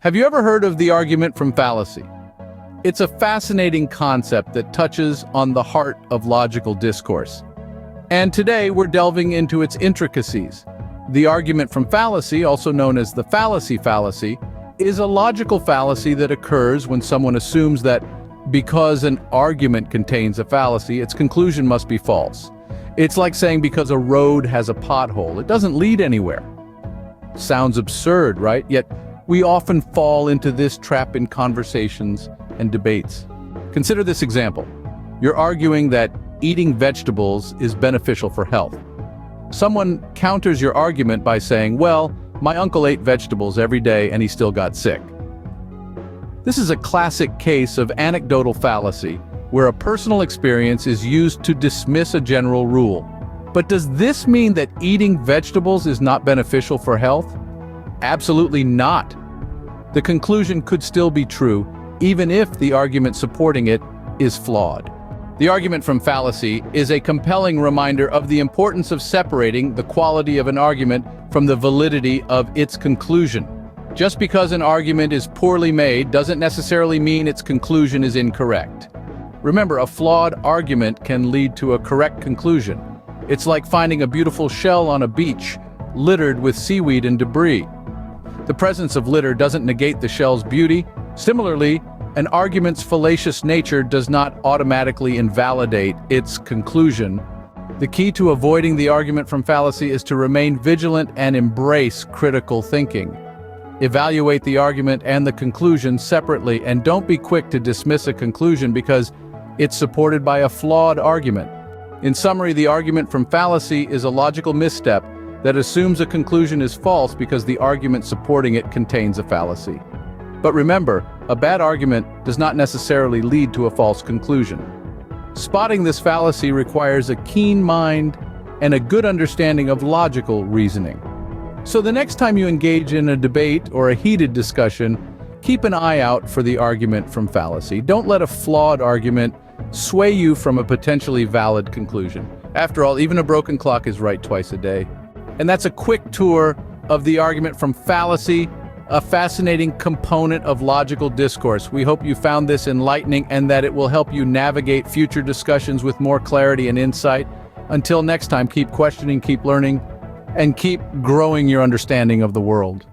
Have you ever heard of the argument from fallacy? It's a fascinating concept that touches on the heart of logical discourse. And today we're delving into its intricacies. The argument from fallacy, also known as the fallacy fallacy, is a logical fallacy that occurs when someone assumes that because an argument contains a fallacy, its conclusion must be false. It's like saying because a road has a pothole, it doesn't lead anywhere. Sounds absurd, right? Yet we often fall into this trap in conversations and debates. Consider this example. You're arguing that eating vegetables is beneficial for health. Someone counters your argument by saying, well, my uncle ate vegetables every day and he still got sick. This is a classic case of anecdotal fallacy, where a personal experience is used to dismiss a general rule. But does this mean that eating vegetables is not beneficial for health? Absolutely not. The conclusion could still be true, even if the argument supporting it is flawed. The argument from fallacy is a compelling reminder of the importance of separating the quality of an argument from the validity of its conclusion. Just because an argument is poorly made doesn't necessarily mean its conclusion is incorrect. Remember, a flawed argument can lead to a correct conclusion. It's like finding a beautiful shell on a beach, littered with seaweed and debris. The presence of litter doesn't negate the shell's beauty. Similarly, an argument's fallacious nature does not automatically invalidate its conclusion. The key to avoiding the argument from fallacy is to remain vigilant and embrace critical thinking. Evaluate the argument and the conclusion separately, and don't be quick to dismiss a conclusion because it's supported by a flawed argument. In summary, the argument from fallacy is a logical misstep that assumes a conclusion is false because the argument supporting it contains a fallacy. But remember, a bad argument does not necessarily lead to a false conclusion. Spotting this fallacy requires a keen mind and a good understanding of logical reasoning. So the next time you engage in a debate or a heated discussion, keep an eye out for the argument from fallacy. Don't let a flawed argument sway you from a potentially valid conclusion. After all, even a broken clock is right twice a day. And that's a quick tour of the argument from fallacy, a fascinating component of logical discourse. We hope you found this enlightening and that it will help you navigate future discussions with more clarity and insight. Until next time, keep questioning, keep learning, and keep growing your understanding of the world.